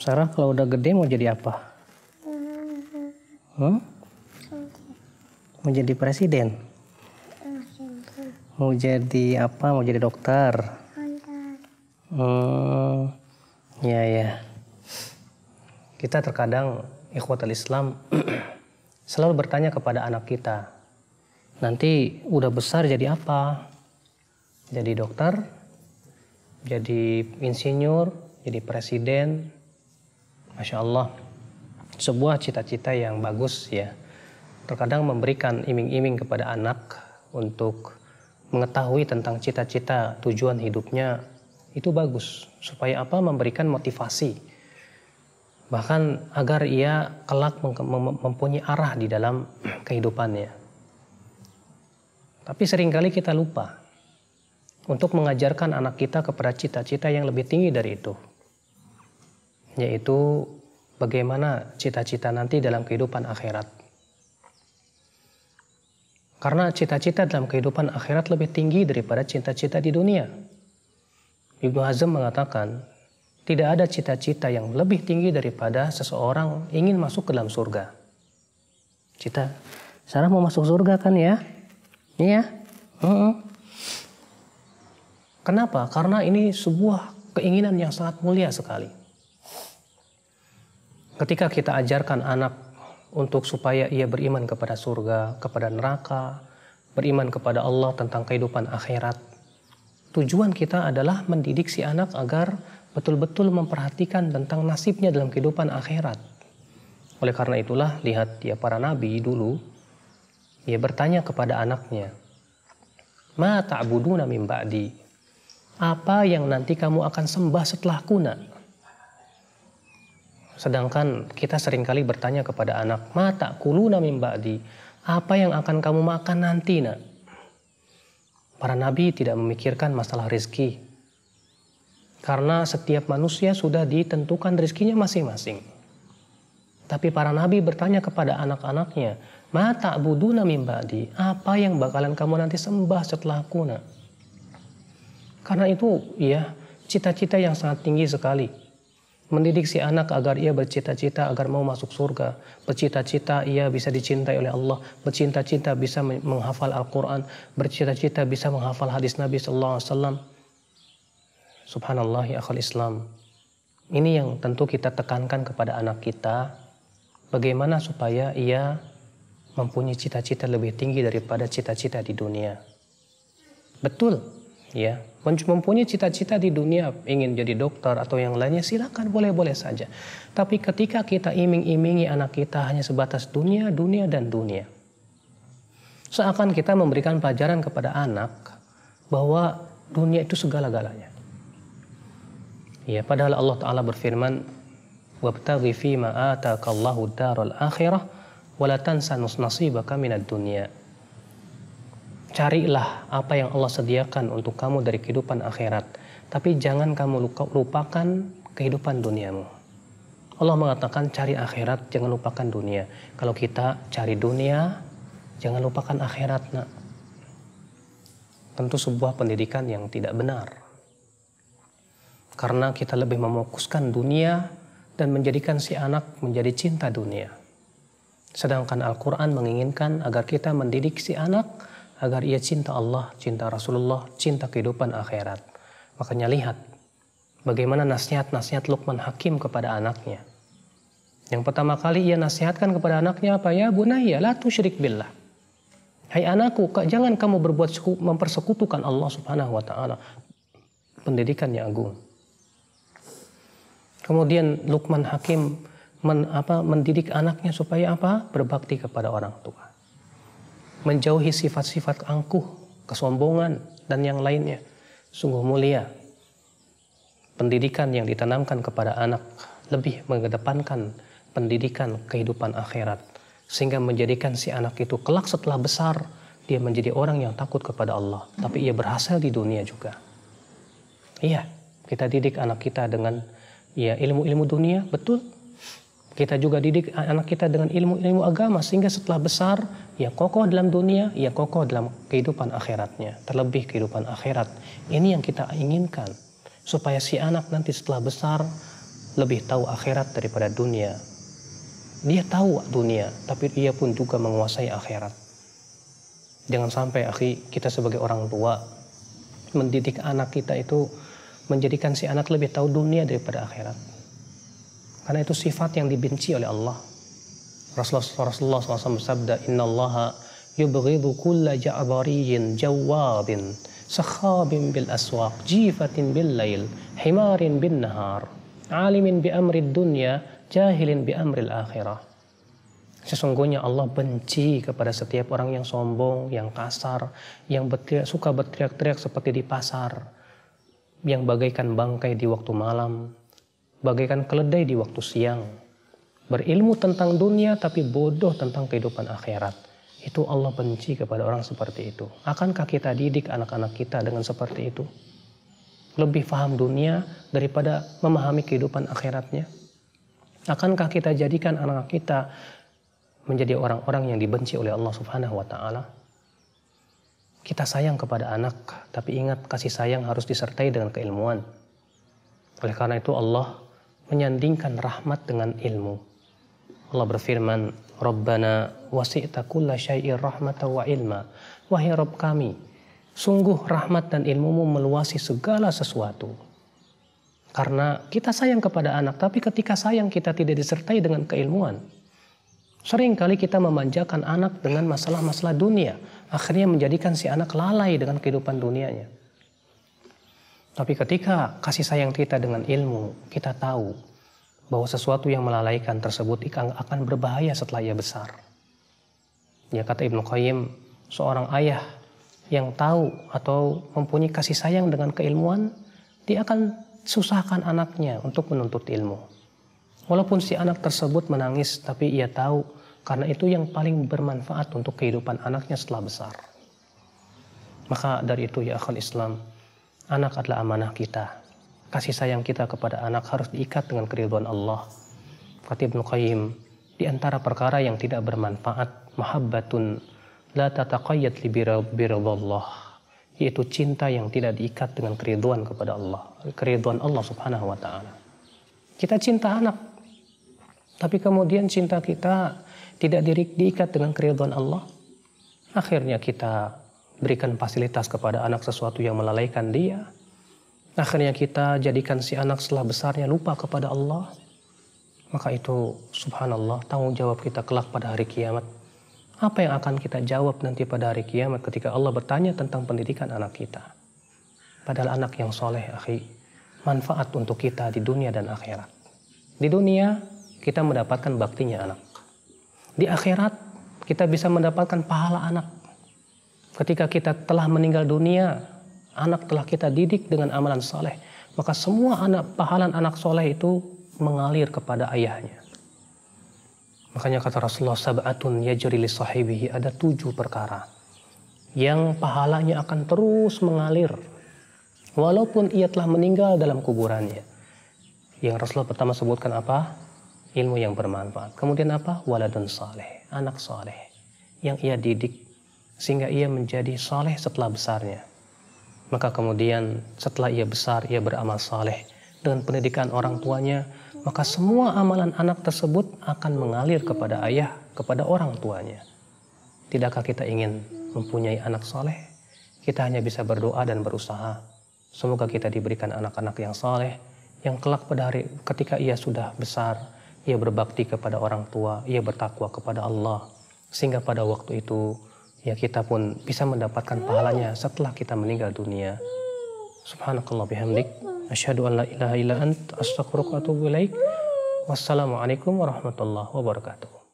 Sarah kalau udah gede mau jadi apa? Mau jadi presiden? Mau jadi apa? Mau jadi dokter? Ya. Kita terkadang ikhwatul Islam selalu bertanya kepada anak kita, nanti udah besar jadi apa? Jadi dokter? Jadi insinyur? Jadi presiden? Masya Allah, sebuah cita-cita yang bagus ya. Terkadang memberikan iming-iming kepada anak untuk mengetahui tentang cita-cita tujuan hidupnya itu bagus. Supaya apa? Memberikan motivasi. Bahkan agar ia kelak mempunyai arah di dalam kehidupannya. Tapi seringkali kita lupa untuk mengajarkan anak kita kepada cita-cita yang lebih tinggi dari itu. Yaitu bagaimana cita-cita nanti dalam kehidupan akhirat. Karena cita-cita dalam kehidupan akhirat lebih tinggi daripada cita-cita di dunia. Ibnu Hazm mengatakan, tidak ada cita-cita yang lebih tinggi daripada seseorang ingin masuk ke dalam surga. Sarah mau masuk surga kan ya? Iya. Kenapa? Karena ini sebuah keinginan yang sangat mulia sekali. Ketika kita ajarkan anak untuk supaya ia beriman kepada surga, kepada neraka, beriman kepada Allah tentang kehidupan akhirat, tujuan kita adalah mendidik si anak agar betul-betul memperhatikan tentang nasibnya dalam kehidupan akhirat. Oleh karena itulah, lihat ya para nabi dulu, ia bertanya kepada anaknya, "Ma ta'buduna min ba'di?" Apa yang nanti kamu akan sembah setelahku, nak? Sedangkan kita seringkali bertanya kepada anak, "Ma ta'kuluna min ba'di?" Apa yang akan kamu makan nanti, nak? Para nabi tidak memikirkan masalah rezeki. Karena setiap manusia sudah ditentukan rezekinya masing-masing. Tapi para nabi bertanya kepada anak-anaknya, "Ma ta'buduna min ba'di?" Apa yang bakalan kamu nanti sembah setelahku, nak? Karena itu ya cita-cita yang sangat tinggi sekali. Mendidik si anak agar ia bercita-cita agar mau masuk surga, bercita-cita ia bisa dicintai oleh Allah, bercita-cita bisa menghafal Al-Quran, bercita-cita bisa menghafal hadis Nabi SAW. Subhanallah ya akhal Islam. Ini yang tentu kita tekankan kepada anak kita, bagaimana supaya ia mempunyai cita-cita lebih tinggi daripada cita-cita di dunia. Betul, ya. Mempunyai cita-cita di dunia, ingin jadi dokter atau yang lainnya, silakan, boleh-boleh saja. Tapi ketika kita iming-imingi anak kita hanya sebatas dunia, dan dunia. Seakan kita memberikan pelajaran kepada anak bahwa dunia itu segala-galanya. Ya, padahal Allah Ta'ala berfirman, "Wabtaghi fima atakallahu daral akhirah, wa la tansa nasibaka minad dunya." Carilah apa yang Allah sediakan untuk kamu dari kehidupan akhirat. Tapi jangan kamu lupakan kehidupan duniamu. Allah mengatakan cari akhirat, jangan lupakan dunia. Kalau kita cari dunia, jangan lupakan akhirat, nak. Tentu sebuah pendidikan yang tidak benar. Karena kita lebih mefokuskan dunia dan menjadikan si anak menjadi cinta dunia. Sedangkan Al-Quran menginginkan agar kita mendidik si anak agar ia cinta Allah, cinta Rasulullah, cinta kehidupan akhirat. Makanya lihat bagaimana nasihat-nasihat Luqman Hakim kepada anaknya. Yang pertama kali ia nasihatkan kepada anaknya apa? Ya bunayya la tusyrik billah. Hai anakku, jangan kamu mempersekutukan Allah Subhanahu wa taala. Pendidikan yang agung. Kemudian Luqman Hakim mendidik anaknya supaya apa? Berbakti kepada orang tua. Menjauhi sifat-sifat angkuh, kesombongan, dan yang lainnya. Sungguh mulia. Pendidikan yang ditanamkan kepada anak lebih mengedepankan pendidikan kehidupan akhirat. Sehingga menjadikan si anak itu kelak setelah besar, dia menjadi orang yang takut kepada Allah. Tapi ia berhasil di dunia juga. Iya, kita didik anak kita dengan ilmu-ilmu dunia, betul. Kita juga didik anak kita dengan ilmu-ilmu agama sehingga setelah besar ia kokoh dalam dunia, ia kokoh dalam kehidupan akhiratnya. Terlebih kehidupan akhirat. Ini yang kita inginkan supaya si anak nanti setelah besar lebih tahu akhirat daripada dunia. Dia tahu dunia, tapi dia pun juga menguasai akhirat. Jangan sampai kita sebagai orang tua mendidik anak kita itu menjadikan si anak lebih tahu dunia daripada akhirat. Karena itu sifat yang dibenci oleh Allah. Rasulullah SAW bersabda, Innallaha yubghidu kulla ja'bariyin jawabin sakhabin bil aswaq jifatin bil lail himarin bin nahar alimin bi amri dunya jahilin bi amril akhirah. Sesungguhnya Allah benci kepada setiap orang yang sombong, yang kasar, yang suka berteriak-teriak seperti di pasar, yang bagaikan bangkai di waktu malam, bagaikan keledai di waktu siang, berilmu tentang dunia tapi bodoh tentang kehidupan akhirat. Itu Allah benci kepada orang seperti itu. Akankah kita didik anak-anak kita dengan seperti itu? Lebih paham dunia daripada memahami kehidupan akhiratnya? Akankah kita jadikan anak kita menjadi orang-orang yang dibenci oleh Allah Subhanahu wa Ta'ala? Kita sayang kepada anak, tapi ingat kasih sayang harus disertai dengan keilmuan. Oleh karena itu Allah menyandingkan rahmat dengan ilmu. Allah berfirman, Rabbana wasi'ta kulla syai'ir rahmatan wa ilma. Wahai Rabb kami, sungguh rahmat dan ilmumu meluasi segala sesuatu. Karena kita sayang kepada anak, tapi ketika sayang kita tidak disertai dengan keilmuan. Seringkali kita memanjakan anak dengan masalah-masalah dunia. Akhirnya menjadikan si anak lalai dengan kehidupan dunianya. Tapi ketika kasih sayang kita dengan ilmu, kita tahu bahwa sesuatu yang melalaikan tersebut akan berbahaya setelah ia besar. Ya, kata Ibnu Qayyim, seorang ayah yang tahu atau mempunyai kasih sayang dengan keilmuan, dia akan susahkan anaknya untuk menuntut ilmu. Walaupun si anak tersebut menangis, tapi ia tahu karena itu yang paling bermanfaat untuk kehidupan anaknya setelah besar. Maka dari itu ya akhwal Islam, anak adalah amanah kita. Kasih sayang kita kepada anak harus diikat dengan keridhaan Allah. Kata Ibnu Qayyim, di antara perkara yang tidak bermanfaat, mahabbatun la tataqayyad li biridhallah, yaitu cinta yang tidak diikat dengan keridhaan kepada Allah, keridhaan Allah Subhanahu wa Ta'ala. Kita cinta anak, tapi kemudian cinta kita tidak diikat dengan keridhaan Allah. Akhirnya kita berikan fasilitas kepada anak sesuatu yang melalaikan dia. Akhirnya kita jadikan si anak setelah besarnya lupa kepada Allah. Maka itu subhanallah tanggung jawab kita kelak pada hari kiamat. Apa yang akan kita jawab nanti pada hari kiamat ketika Allah bertanya tentang pendidikan anak kita? Padahal anak yang soleh, manfaat untuk kita di dunia dan akhirat. Di dunia kita mendapatkan baktinya anak. Di akhirat kita bisa mendapatkan pahala anak. Ketika kita telah meninggal dunia, anak telah kita didik dengan amalan soleh, maka semua pahala anak soleh itu mengalir kepada ayahnya. Makanya kata Rasulullah, sab'atun yajri li sahibihi, ada 7 perkara yang pahalanya akan terus mengalir walaupun ia telah meninggal dalam kuburannya. Yang Rasulullah pertama sebutkan apa? Ilmu yang bermanfaat. Kemudian apa? Waladun saleh, anak saleh yang ia didik sehingga ia menjadi saleh setelah besarnya. Maka kemudian setelah ia besar, ia beramal saleh dengan pendidikan orang tuanya, maka semua amalan anak tersebut akan mengalir kepada ayah, kepada orang tuanya. Tidakkah kita ingin mempunyai anak saleh? Kita hanya bisa berdoa dan berusaha. Semoga kita diberikan anak-anak yang saleh, yang kelak pada hari ketika ia sudah besar, ia berbakti kepada orang tua, ia bertakwa kepada Allah, sehingga pada waktu itu ya kita pun bisa mendapatkan pahalanya setelah kita meninggal dunia. Subhanakallah bihamdik, asyhadu an la ilaha illa ant, astaghfiruka wa atubu ilaik. Wassalamualaikum warahmatullahi wabarakatuh.